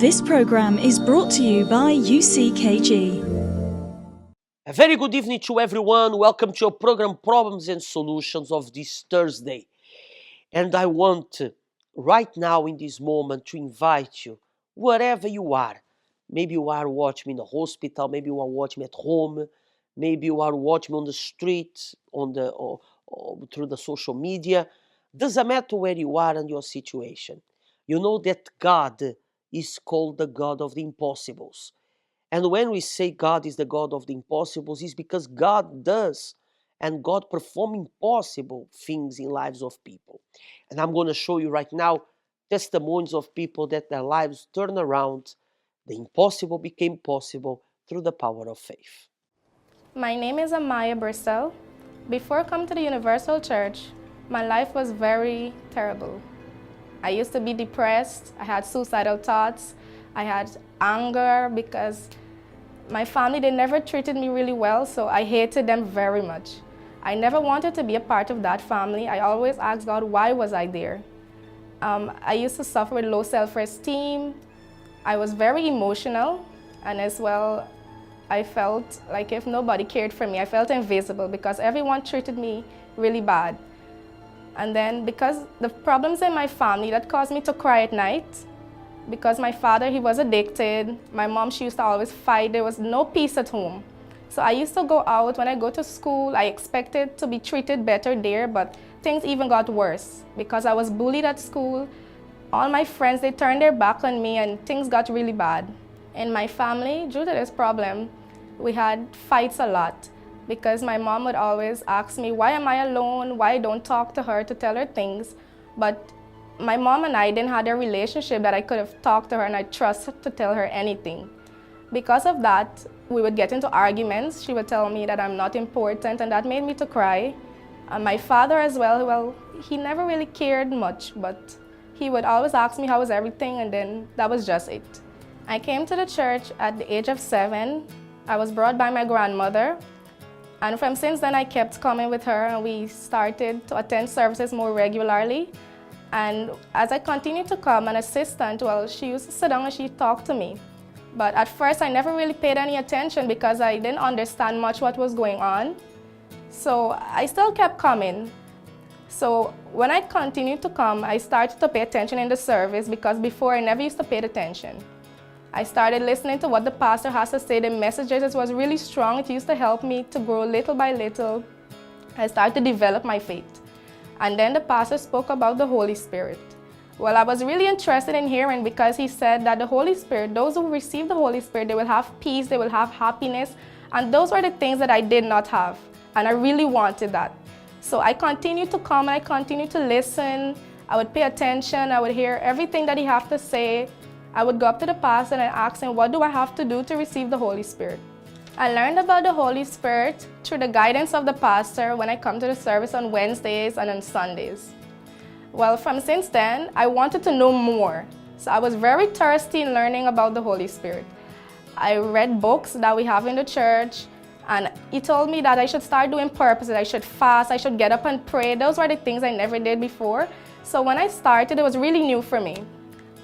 This program is brought to you by UCKG. A very good evening to everyone. Welcome to your program Problems and Solutions of this Thursday. And I want right now in this moment to invite you, wherever you are. Maybe you are watching me in the hospital, maybe you are watching me at home, maybe you are watching me on the street, or through the social media. Doesn't matter where you are and your situation. You know that God is called the God of the impossibles. And when we say God is the God of the impossibles, it's because God does and God perform impossible things in lives of people. And I'm going to show you right now testimonies of people that their lives turn around. The impossible became possible through the power of faith. My name is Amaya Bristol. Before coming to the Universal Church, my life was very terrible. I used to be depressed, I had suicidal thoughts, I had anger because my family, they never treated me really well, so I hated them very much. I never wanted to be a part of that family. I always asked God, why was I there? I used to suffer with low self-esteem. I was very emotional, and as well, I felt like if nobody cared for me, I felt invisible because everyone treated me really bad. And then because the problems in my family, that caused me to cry at night. Because my father, he was addicted. My mom, she used to always fight. There was no peace at home. So I used to go out. When I go to school, I expected to be treated better there, but things even got worse because I was bullied at school. All my friends, they turned their back on me and things got really bad. In my family, due to this problem, we had fights a lot because my mom would always ask me, why am I alone? Why I don't talk to her to tell her things? But my mom and I didn't have a relationship that I could have talked to her and I trust to tell her anything. Because of that, we would get into arguments. She would tell me that I'm not important, and that made me to cry. My father as well, he never really cared much, but he would always ask me how was everything, and then that was just it. I came to the church at the age of 7. I was brought by my grandmother. And since then, I kept coming with her, and we started to attend services more regularly. And as I continued to come, an assistant, well, she used to sit down and she talked to me. But at first, I never really paid any attention because I didn't understand much what was going on. So I still kept coming. So when I continued to come, I started to pay attention in the service because before I never used to pay attention. I started listening to what the pastor has to say. The messages, it was really strong. It used to help me to grow little by little. I started to develop my faith. And then the pastor spoke about the Holy Spirit. Well, I was really interested in hearing because he said that the Holy Spirit, those who receive the Holy Spirit, they will have peace, they will have happiness. And those were the things that I did not have. And I really wanted that. So I continued to come, I continued to listen. I would pay attention, I would hear everything that he had to say. I would go up to the pastor and ask him, what do I have to do to receive the Holy Spirit? I learned about the Holy Spirit through the guidance of the pastor when I come to the service on Wednesdays and on Sundays. Well, since then, I wanted to know more. So I was very thirsty in learning about the Holy Spirit. I read books that we have in the church, and he told me that I should start doing purposes. I should fast, I should get up and pray. Those were the things I never did before. So when I started, it was really new for me.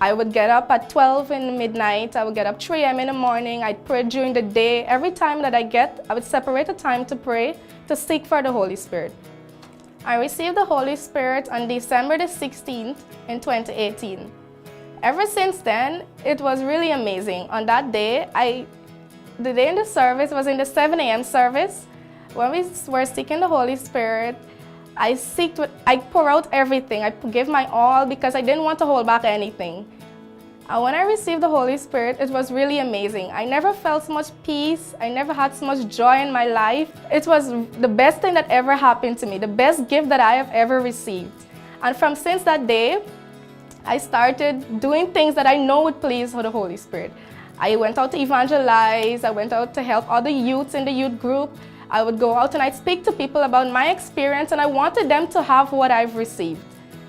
I would get up at 12 in the midnight, I would get up 3 a.m. in the morning, I'd pray during the day. Every time that I would separate a time to pray, to seek for the Holy Spirit. I received the Holy Spirit on December the 16th in 2018. Ever since then, it was really amazing. On that day, the day in the service was in the 7 a.m. service. When we were seeking the Holy Spirit, I pour out everything. I give my all because I didn't want to hold back anything. And when I received the Holy Spirit, it was really amazing. I never felt so much peace. I never had so much joy in my life. It was the best thing that ever happened to me, the best gift that I have ever received. And since that day, I started doing things that I know would please the Holy Spirit. I went out to evangelize. I went out to help other youths in the youth group. I would go out and I'd speak to people about my experience, and I wanted them to have what I've received.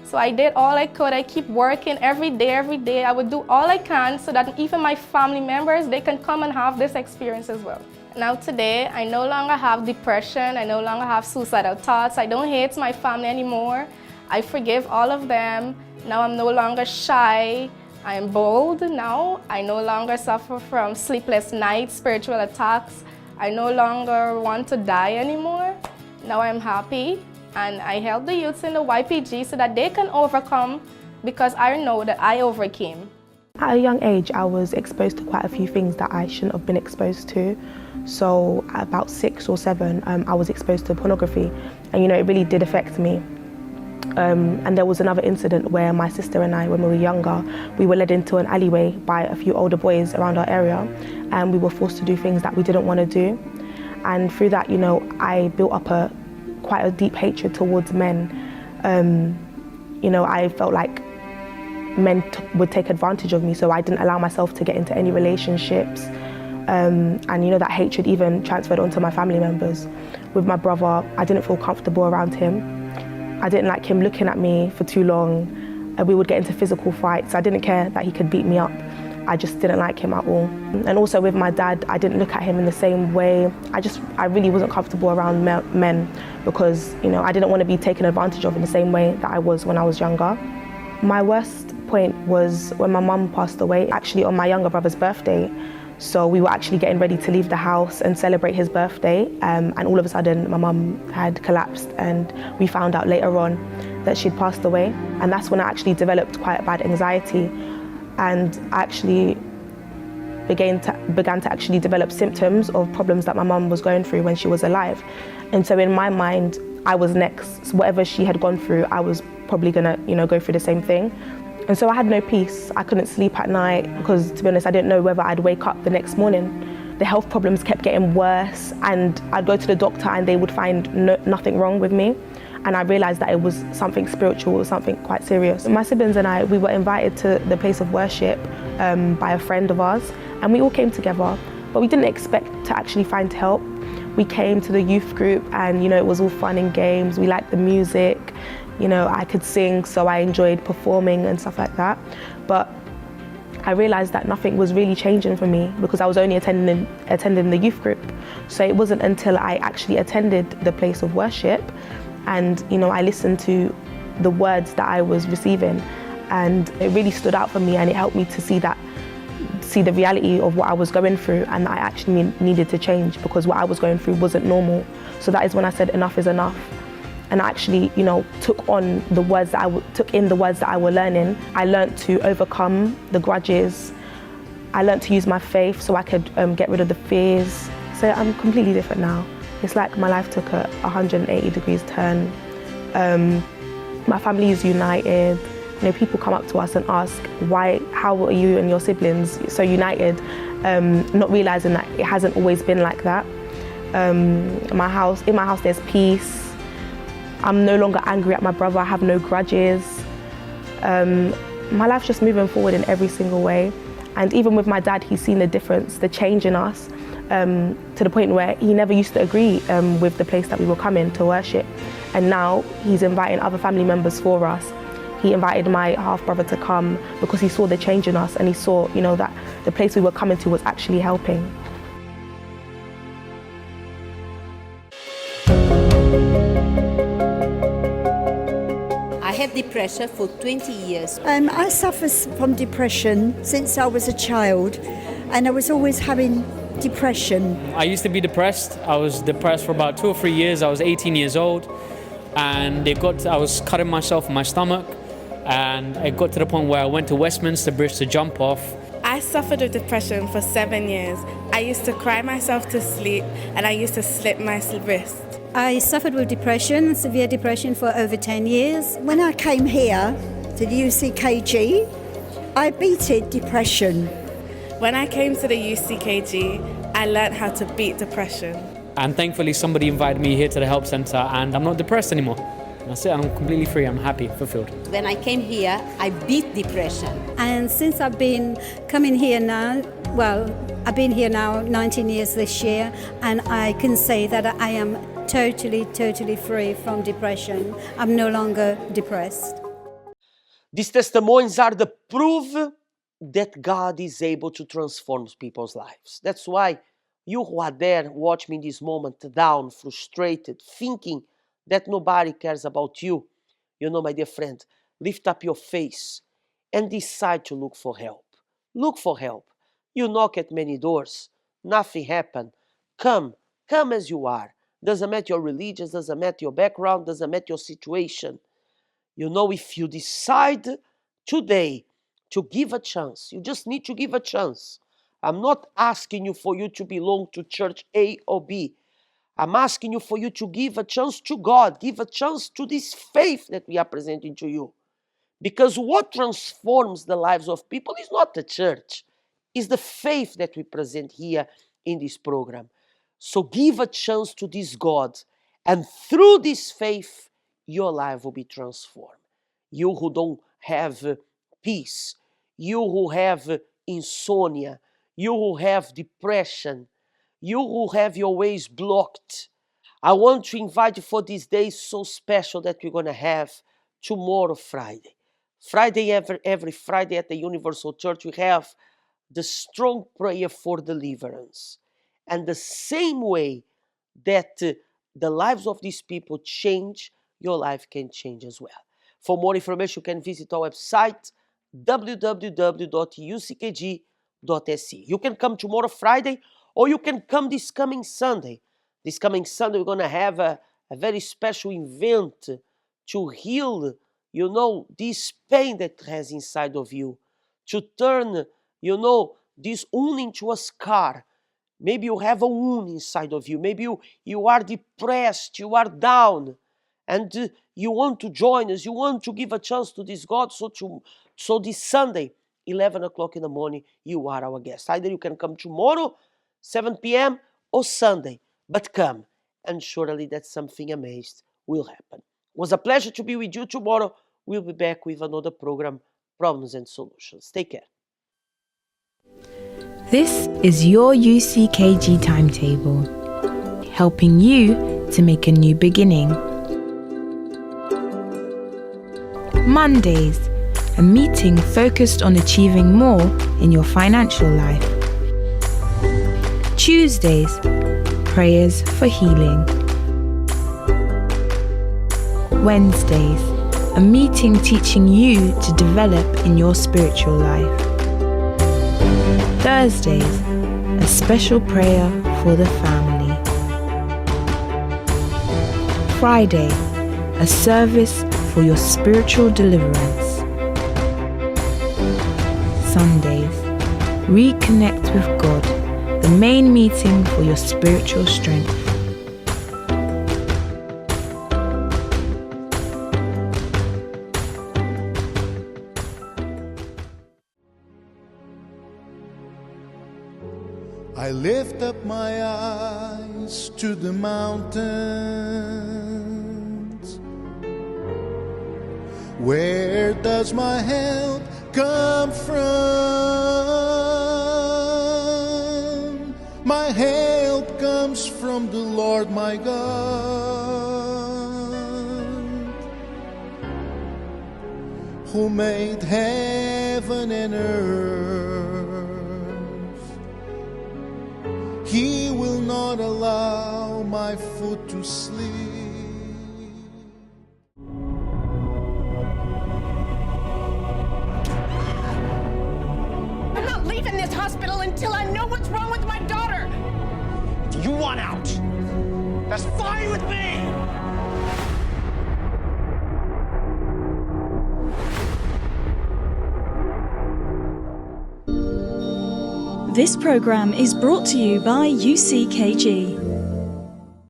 So I did all I could. I keep working every day. I would do all I can so that even my family members, they can come and have this experience as well. Now today, I no longer have depression. I no longer have suicidal thoughts. I don't hate my family anymore. I forgive all of them. Now I'm no longer shy. I am bold now. I no longer suffer from sleepless nights, spiritual attacks. I no longer want to die anymore. Now I'm happy, and I help the youths in the YPG so that they can overcome, because I know that I overcame. At a young age, I was exposed to quite a few things that I shouldn't have been exposed to. So at about 6 or 7, I was exposed to pornography, and it really did affect me. And there was another incident where my sister and I, when we were younger, we were led into an alleyway by a few older boys around our area, and we were forced to do things that we didn't want to do. And through that, I built up quite a deep hatred towards men. I felt like men would take advantage of me, so I didn't allow myself to get into any relationships. And that hatred even transferred onto my family members. With my brother, I didn't feel comfortable around him. I didn't like him looking at me for too long. We would get into physical fights. I didn't care that he could beat me up. I just didn't like him at all. And also with my dad, I didn't look at him in the same way. I really wasn't comfortable around men because, I didn't want to be taken advantage of in the same way that I was when I was younger. My worst point was when my mum passed away, actually on my younger brother's birthday. So we were actually getting ready to leave the house and celebrate his birthday, and all of a sudden my mum had collapsed, and we found out later on that she'd passed away. And that's when I actually developed quite bad anxiety, and I actually began to actually develop symptoms of problems that my mum was going through when she was alive. And so in my mind, I was next. So whatever she had gone through, I was probably gonna, go through the same thing. And so I had no peace. I couldn't sleep at night because, to be honest, I didn't know whether I'd wake up the next morning. The health problems kept getting worse, and I'd go to the doctor and they would find nothing wrong with me. And I realized that it was something spiritual, something quite serious. My siblings and I, we were invited to the place of worship by a friend of ours, and we all came together, but we didn't expect to actually find help. We came to the youth group and, it was all fun and games. We liked the music. I could sing, so I enjoyed performing and stuff like that. But I realized that nothing was really changing for me because I was only attending the youth group. So it wasn't until I actually attended the place of worship and, I listened to the words that I was receiving, and it really stood out for me, and it helped me to see the reality of what I was going through, and I actually needed to change because what I was going through wasn't normal. So that is when I said enough is enough. And I actually, took in the words that I were learning. I learned to overcome the grudges. I learned to use my faith so I could get rid of the fears. So I'm completely different now. It's like my life took a 180 degrees turn. My family is united. People come up to us and ask, how are you and your siblings so united? Not realizing that it hasn't always been like that. In my house there's peace. I'm no longer angry at my brother, I have no grudges. My life's just moving forward in every single way. And even with my dad, he's seen the difference, the change in us, to the point where he never used to agree with the place that we were coming to worship. And now he's inviting other family members for us. He invited my half-brother to come because he saw the change in us, and he saw, that the place we were coming to was actually helping. I had depression for 20 years. I suffer from depression since I was a child, and I was always having depression. I used to be depressed. I was depressed for about 2 or 3 years. I was 18 years old, and I was cutting myself in my stomach, and it got to the point where I went to Westminster Bridge to jump off. I suffered with depression for 7 years. I used to cry myself to sleep, and I used to slit my wrist. I suffered with depression, severe depression, for over 10 years. When I came here to the UCKG, I beated depression. When I came to the UCKG, I learned how to beat depression. And thankfully somebody invited me here to the help center, and I'm not depressed anymore. That's it, I'm completely free, I'm happy, fulfilled. When I came here, I beat depression. And since I've been coming here now, I've been here now 19 years this year, and I can say that I am totally free from depression. I'm no longer depressed. These testimonies are the proof that God is able to transform people's lives. That's why you who are there, watch me in this moment, down, frustrated, thinking that nobody cares about you. My dear friend, lift up your face and decide to look for help. Look for help. You knock at many doors, nothing happens. Come as you are. Doesn't matter your religion, doesn't matter your background, doesn't matter your situation. If you decide today to give a chance, you just need to give a chance. I'm not asking you for you to belong to church A or B. I'm asking you for you to give a chance to God, give a chance to this faith that we are presenting to you. Because what transforms the lives of people is not the church, it's the faith that we present here in this program. So give a chance to this God, and through this faith, your life will be transformed. You who don't have peace, you who have insomnia, you who have depression, you who have your ways blocked, I want to invite you for this day so special that we're going to have tomorrow, Friday. Every Friday at the Universal Church, we have the strong prayer for deliverance. And the same way that the lives of these people change, your life can change as well. For more information, you can visit our website, www.uckg.se. You can come tomorrow, Friday, or you can come this coming Sunday. This coming Sunday, we're going to have a very special event to heal, this pain that has inside of you, to turn, this wound into a scar. Maybe you have a wound inside of you. Maybe you are depressed, you are down, and you want to join us. You want to give a chance to this God. So this Sunday, 11 o'clock in the morning, you are our guest. Either you can come tomorrow, 7 p.m., or Sunday. But come, and surely that something amazing will happen. It was a pleasure to be with you tomorrow. We'll be back with another program, Problems and Solutions. Take care. This is your UCKG timetable, helping you to make a new beginning. Mondays, a meeting focused on achieving more in your financial life. Tuesdays, prayers for healing. Wednesdays, a meeting teaching you to develop in your spiritual life. Thursdays, a special prayer for the family. Friday, a service for your spiritual deliverance. Sundays, reconnect with God, the main meeting for your spiritual strength. I lift up my eyes to the mountains. Where does my help come from? My help comes from the Lord my God, who made heaven and earth. He will not allow my foot to sleep. I'm not leaving this hospital until I know what's wrong with my daughter. Do you want out? That's fine with me. This program is brought to you by UCKG.